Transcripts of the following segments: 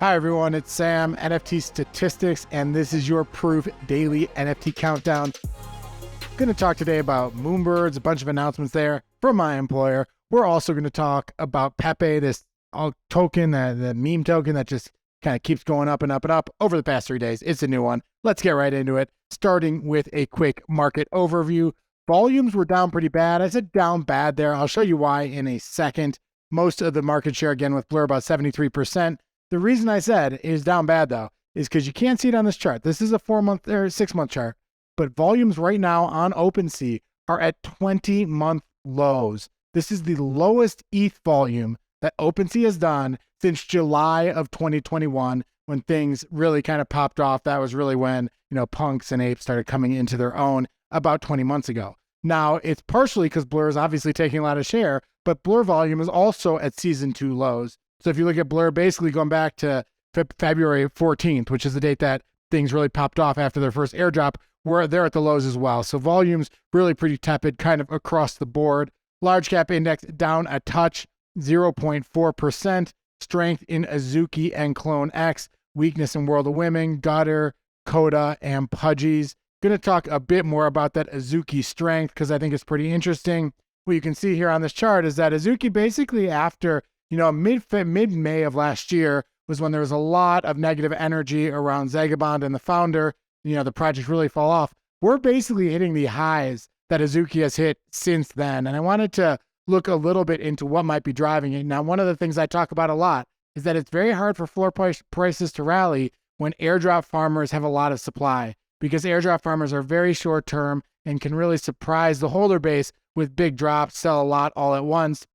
Hi everyone, it's Sam, NFTstatistics, and this is your Proof Daily NFT Countdown. I'm going to talk today about Moonbirds, a bunch of announcements there from my employer. We're also going to talk about PEPE, this token, the meme token that just kind of keeps going up and up and up over the past 3 days. It's a new one. Let's get right into it, starting with a quick market overview. Volumes were down pretty bad. I said down bad there. I'll show you why in a second. Most of the market share, again, with Blur, about 73%. The reason I said is down bad, though, is because you can't see it on this chart. This is a 4-month or 6-month chart, but volumes right now on OpenSea are at 20-month lows. This is the lowest ETH volume that OpenSea has done since July of 2021, when things really kind of popped off. That was really when, Ponce and PEPE started coming into their own about 20 months ago. Now, it's partially because Blur is obviously taking a lot of share, but Blur volume is also at season 2 lows. So if you look at Blur, basically going back to February 14th, which is the date that things really popped off after their first airdrop, they're at the lows as well. So volumes really pretty tepid kind of across the board. Large cap index down a touch, 0.4%. Strength in Azuki and Clone X. Weakness in World of Women, Gutter, Coda, and Pudgies. Going to talk a bit more about that Azuki strength because I think it's pretty interesting. What you can see here on this chart is that Azuki basically after mid-May of last year was when there was a lot of negative energy around Zagabond and the founder, the project really fall off. We're basically hitting the highs that Azuki has hit since then. And I wanted to look a little bit into what might be driving it. Now, one of the things I talk about a lot is that it's very hard for floor prices to rally when airdrop farmers have a lot of supply, because airdrop farmers are very short term and can really surprise the holder base with big drops, sell a lot all at once.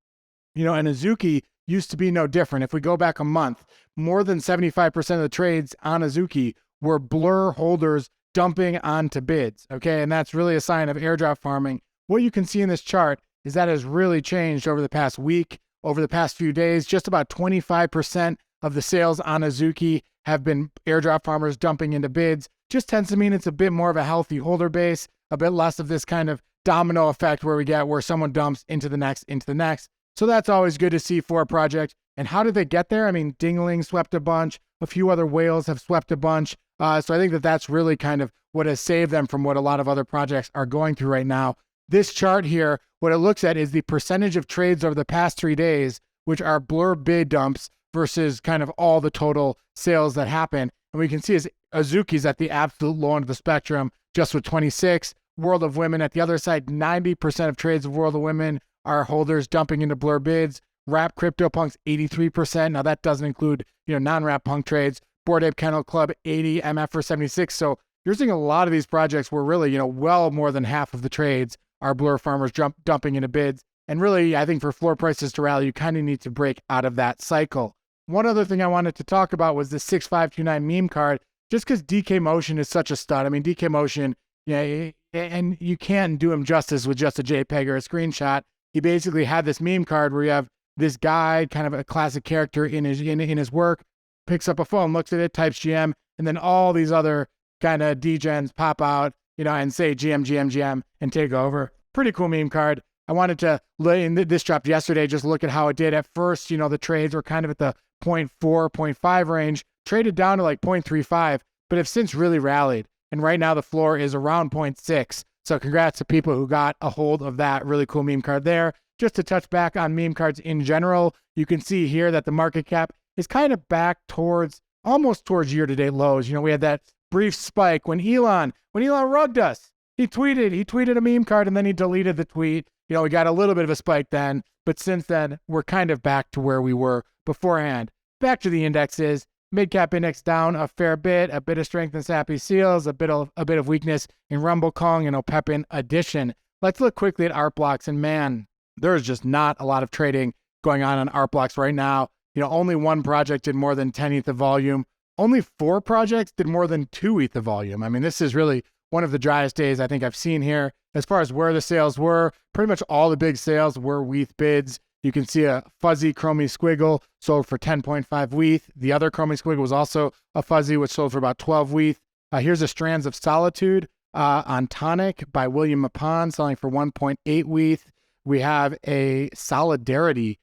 And Azuki used to be no different. If we go back a month, more than 75% of the trades on Azuki were Blur holders dumping onto bids, okay? And that's really a sign of airdrop farming. What you can see in this chart is that has really changed over the past week, over the past few days. Just about 25% of the sales on Azuki have been airdrop farmers dumping into bids. Just tends to mean it's a bit more of a healthy holder base, a bit less of this kind of domino effect where someone dumps into the next. So that's always good to see for a project. And how did they get there? I mean, Dingling swept a bunch. A few other whales have swept a bunch. So I think that's really kind of what has saved them from what a lot of other projects are going through right now. This chart here, what it looks at is the percentage of trades over the past 3 days, which are Blur bid dumps versus kind of all the total sales that happen. And we can see is Azuki's at the absolute low end of the spectrum, just with 26. World of Women at the other side, 90% of trades of World of Women are holders dumping into Blur bids. Wrap CryptoPunks 83%. Now that doesn't include non-wrap punk trades. Bored Ape Kennel Club 80, MF for 76. So you're seeing a lot of these projects where really well more than half of the trades are Blur farmers dumping into bids. And really, I think for floor prices to rally, you kind of need to break out of that cycle. One other thing I wanted to talk about was the 6529 meme card, just because DK Motion is such a stud. I mean, DK Motion, and you can't do him justice with just a JPEG or a screenshot. He basically had this meme card where you have this guy, kind of a classic character in his work, picks up a phone, looks at it, types GM, and then all these other kind of degens pop out, and say GM, and take over. Pretty cool meme card. I wanted to this dropped yesterday, just look at how it did. At first, the trades were kind of at the 0.4, 0.5 range, traded down to like 0.35, but have since really rallied. And right now the floor is around 0.6. So congrats to people who got a hold of that really cool meme card there. Just to touch back on meme cards in general, you can see here that the market cap is kind of back almost towards year-to-date lows. We had that brief spike when Elon rugged us. He tweeted a meme card and then he deleted the tweet. We got a little bit of a spike then, but since then we're kind of back to where we were beforehand. Back to the indexes. Mid-cap index down a fair bit, a bit of strength in Sappy Seals, a bit of weakness in Rumble Kong and Opepin Edition. Let's look quickly at art blocks, and man, there's just not a lot of trading going on art blocks right now. Only one project did more than 10 ETH of volume. Only 4 projects did more than 2 ETH of volume. I mean, this is really one of the driest days I think I've seen here. As far as where the sales were, pretty much all the big sales were WETH bids. You can see a fuzzy Chromie Squiggle sold for 10.5 WETH. The other Chromie Squiggle was also a fuzzy, which sold for about 12 WETH. Here's a Strands of Solitude on Tonic by William Mapon selling for 1.8 WETH. We have a Solidarity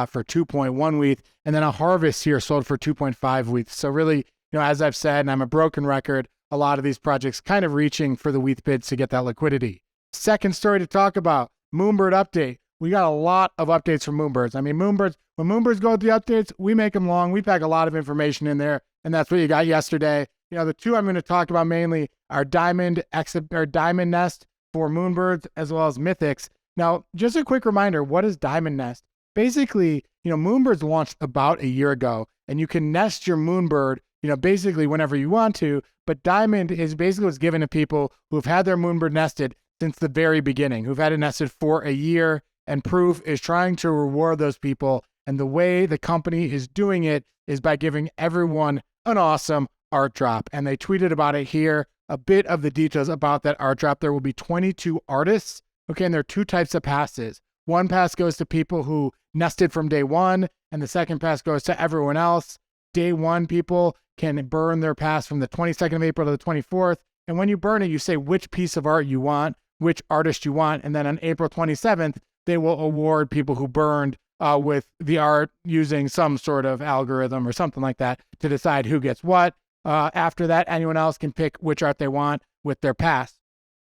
for 2.1 ETH, and then a harvest here sold for 2.5 ETH. So really, as I've said, and I'm a broken record, a lot of these projects kind of reaching for the ETH bids to get that liquidity. Second story to talk about, Moonbird update. We got a lot of updates from Moonbirds. I mean, when Moonbirds go with the updates, we make them long. We pack a lot of information in there, and that's what you got yesterday. The two I'm going to talk about mainly are Diamond Nest for Moonbirds as well as Mythics. Now, just a quick reminder, what is Diamond Nest? Basically, Moonbirds launched about a year ago, and you can nest your Moonbird, basically whenever you want to, but Diamond is basically what's given to people who've had their Moonbird nested since the very beginning, who've had it nested for a year, and Proof is trying to reward those people. And the way the company is doing it is by giving everyone an awesome art drop. And they tweeted about it here, a bit of the details about that art drop. There will be 22 artists. Okay, and there are two types of passes. One pass goes to people who nested from day one, and the second pass goes to everyone else. Day one people can burn their pass from the 22nd of April to the 24th. And when you burn it, you say which piece of art you want, which artist you want. And then on April 27th, they will award people who burned with the art using some sort of algorithm or something like that to decide who gets what. After that, anyone else can pick which art they want with their pass.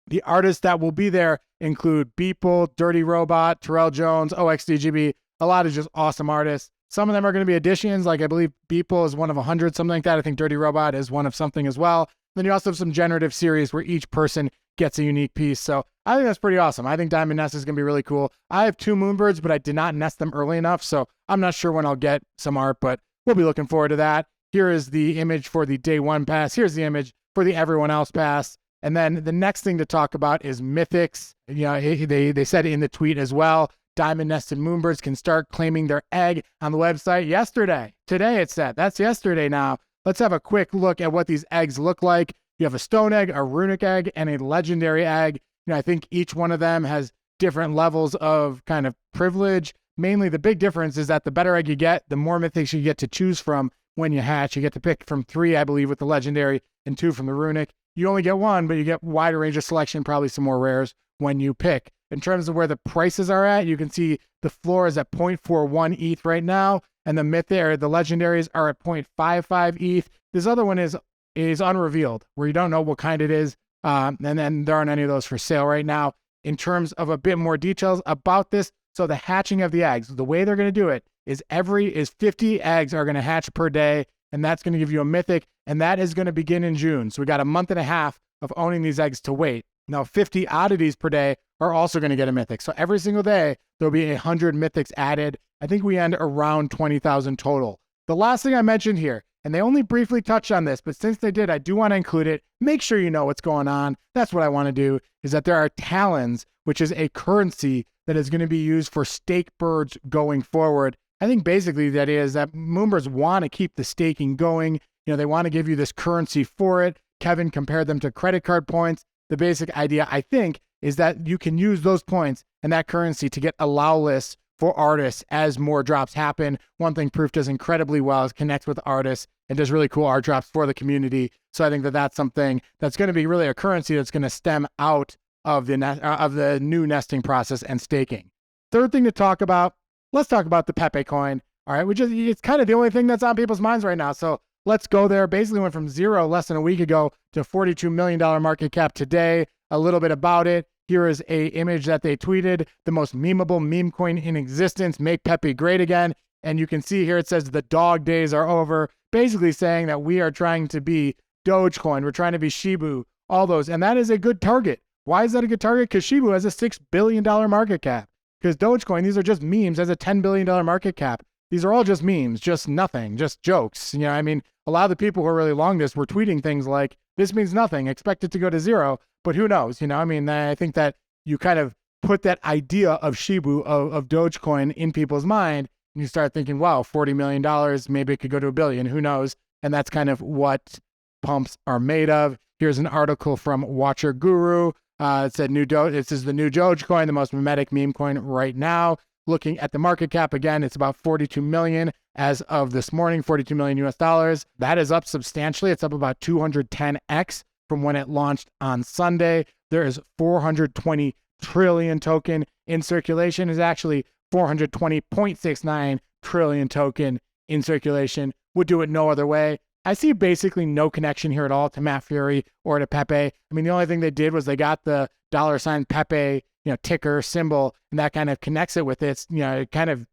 The artists that will be there include Beeple, Dirty Robot, Terrell Jones, OXDGB, a lot of just awesome artists. Some of them are going to be additions, like I believe Beeple is one of 100, something like that. I think Dirty Robot is one of something as well. Then you also have some generative series where each person gets a unique piece. So I think that's pretty awesome. I think Diamond Nest is going to be really cool. I have 2 Moonbirds, but I did not nest them early enough, so I'm not sure when I'll get some art, but we'll be looking forward to that. Here is the image for the day one pass. Here's the image for the everyone else pass. And then the next thing to talk about is Mythics. They said in the tweet as well, Diamond Nested Moonbirds can start claiming their egg on the website yesterday. Today it said. That's yesterday now. Let's have a quick look at what these eggs look like. You have a stone egg, a runic egg, and a legendary egg. I think each one of them has different levels of kind of privilege. Mainly the big difference is that the better egg you get, the more mythics you get to choose from when you hatch. You get to pick from 3, I believe, with the legendary and 2 from the runic. You only get 1, but you get wider range of selection, probably some more rares when you pick. In terms of where the prices are at, you can see the floor is at 0.41 ETH right now, and the legendaries are at 0.55 ETH. This other one is unrevealed, where you don't know what kind it is, and then there aren't any of those for sale right now. In terms of a bit more details about this, so the hatching of the eggs, the way they're going to do it is 50 eggs are going to hatch per day, and that's going to give you a mythic, and that is going to begin in June. So we got a month and a half of owning these eggs to wait. Now 50 oddities per day are also going to get a mythic. So every single day, there'll be 100 mythics added. I think we end around 20,000 total. The last thing I mentioned here, and they only briefly touched on this, but since they did, I do want to include it. Make sure you know what's going on. That's what I want to do, is that there are talons, which is a currency that is going to be used for stake birds going forward. I think basically that is that Moonbirds want to keep the staking going. They want to give you this currency for it. Kevin compared them to credit card points. The basic idea, I think, is that you can use those points and that currency to get allow lists for artists as more drops happen. One thing Proof does incredibly well is connects with artists and does really cool art drops for the community. So I think that that's something that's going to be really a currency that's going to stem out of the new nesting process and staking. Third thing to talk about, let's talk about the PEPE coin. All right, it's kind of the only thing that's on people's minds right now. So let's go there. Basically went from 0 less than a week ago to $42 million market cap today. A little bit about it. Here is a image that they tweeted, the most memeable meme coin in existence, make PEPE great again. And you can see here it says the dog days are over, basically saying that we are trying to be Dogecoin, we're trying to be Shibu, all those. And that is a good target. Why is that a good target? Because Shibu has a $6 billion market cap. Because Dogecoin, these are just memes, has a $10 billion market cap. These are all just memes, just nothing, just jokes. A lot of the people who are really long this were tweeting things like, this means nothing, expect it to go to 0, but who knows? I think that you kind of put that idea of Shibu, of Dogecoin in people's mind, and you start thinking, wow, $40 million, maybe it could go to $1 billion, who knows? And that's kind of what pumps are made of. Here's an article from Watcher Guru. It said, this is the new Dogecoin, the most mimetic meme coin right now. Looking at the market cap again, it's about 42 million as of this morning, 42 million US dollars. That is up substantially. It's up about 210x from when it launched on Sunday. There is 420 trillion token in circulation. Is actually 420.69 trillion token in circulation. Would do it no other way. I see basically no connection here at all to Matt Fury or to PEPE. I mean, the only thing they did was they got the $ PEPE, ticker symbol, and that kind of connects it with it. It's, kind of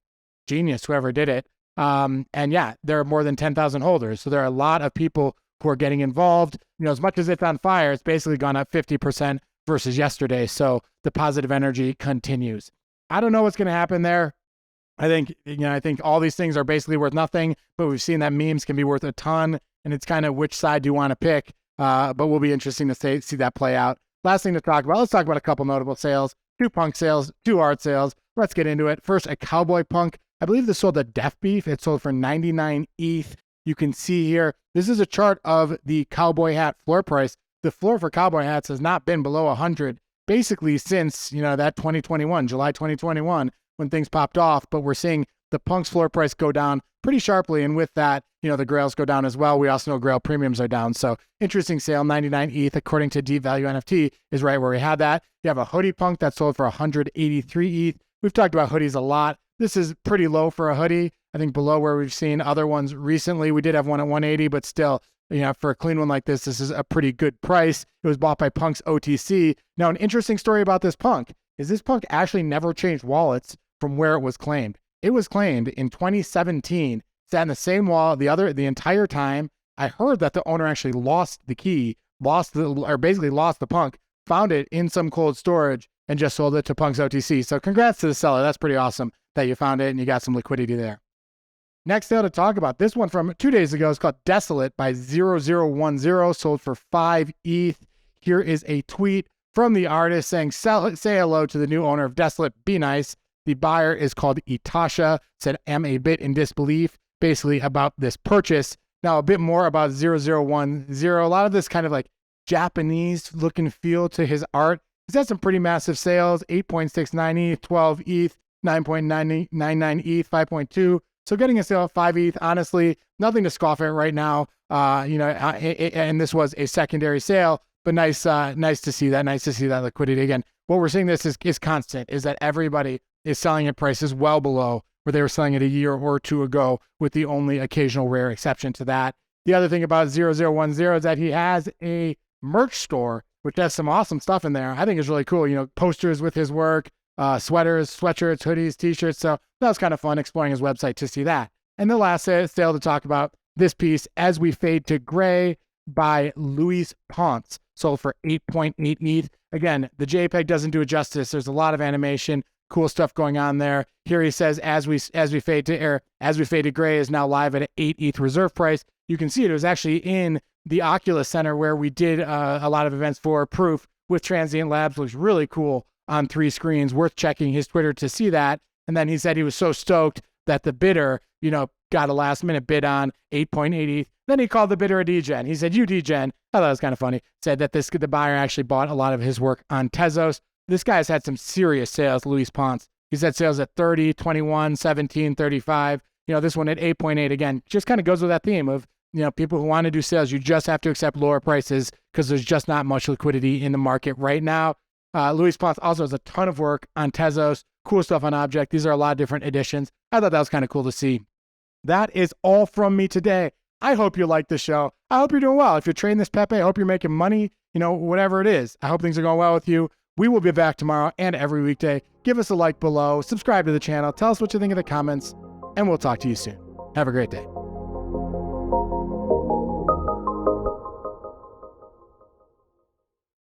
genius, whoever did it. And yeah, there are more than 10,000 holders. So there are a lot of people who are getting involved. As much as it's on fire, it's basically gone up 50% versus yesterday. So the positive energy continues. I don't know what's going to happen there. I think all these things are basically worth nothing, but we've seen that memes can be worth a ton, and it's kind of which side do you want to pick. But will be interesting to see that play out. Last thing to talk about, let's talk about a couple notable sales, 2 punk sales, 2 art sales. Let's get into it. First, a Cowboy punk. I believe this sold at Death Beef. It sold for 99 ETH. You can see here, this is a chart of the Cowboy hat floor price. The floor for Cowboy hats has not been below 100 basically since, that 2021, July 2021, when things popped off. But we're seeing the punk's floor price go down pretty sharply. And with that, the grails go down as well. We also know grail premiums are down. So interesting sale, 99 ETH, according to Deep Value NFT, is right where we had that. You have a Hoodie punk that sold for 183 ETH. We've talked about hoodies a lot. This is pretty low for a hoodie. I think below where we've seen other ones recently. We did have one at 180, but still, for a clean one like this is a pretty good price. It was bought by Punk's OTC. Now, an interesting story about this punk is this punk actually never changed wallets from where it was claimed. It was claimed in 2017, sat in the same wallet the entire time. I heard that the owner actually lost the key, lost the punk, found it in some cold storage, and just sold it to Punk's OTC. So congrats to the seller. That's pretty awesome that you found it and you got some liquidity there. Next sale to talk about, this one from 2 days ago is called Desolate by 0010, sold for 5 ETH. Here is a tweet from the artist saying, say hello to the new owner of Desolate, be nice. The buyer is called Itasha, said, am a bit in disbelief, basically about this purchase. Now, a bit more about 0010. A lot of this kind of like Japanese look and feel to his art. He's had some pretty massive sales, 8.69 ETH, 12 ETH, 9.99 ETH, 5.2. So getting a sale at 5 ETH, honestly, nothing to scoff at right now. And this was a secondary sale, but nice to see that. Nice to see that liquidity again. What we're seeing this is constant, is that everybody is selling at prices well below where they were selling it a year or two ago, with the only occasional rare exception to that. The other thing about 0010 is that he has a merch store, which has some awesome stuff in there. I think it's really cool. Posters with his work, sweaters, sweatshirts, hoodies, t-shirts. So that was kind of fun exploring his website to see that. And the last sale to talk about, this piece, As We Fade to Gray by Luis Ponce, sold for 8.8 ETH. Again, the JPEG doesn't do it justice. There's a lot of animation, cool stuff going on there. Here he says, As we fade to gray is now live at an 8 ETH reserve price. You can see it was actually in the Oculus Center where we did a lot of events for Proof with Transient Labs. Looks really cool on 3 screens. Worth checking his Twitter to see that. And then he said he was so stoked that the bidder, got a last minute bid on 8.8 ETH. Then he called the bidder a degen. He said, you degen. I thought it was kind of funny. Said that the buyer actually bought a lot of his work on Tezos. This guy's had some serious sales, Luis Ponce. He's had sales at 30, 21, 17, 35. This one at 8.8. Again, just kind of goes with that theme of, people who want to do sales, you just have to accept lower prices because there's just not much liquidity in the market right now. Luis Ponce also has a ton of work on Tezos, cool stuff on Object. These are a lot of different editions. I thought that was kind of cool to see. That is all from me today. I hope you like the show. I hope you're doing well. If you're trading this PEPE, I hope you're making money, whatever it is. I hope things are going well with you. We will be back tomorrow and every weekday. Give us a like below, subscribe to the channel, tell us what you think in the comments, and we'll talk to you soon. Have a great day.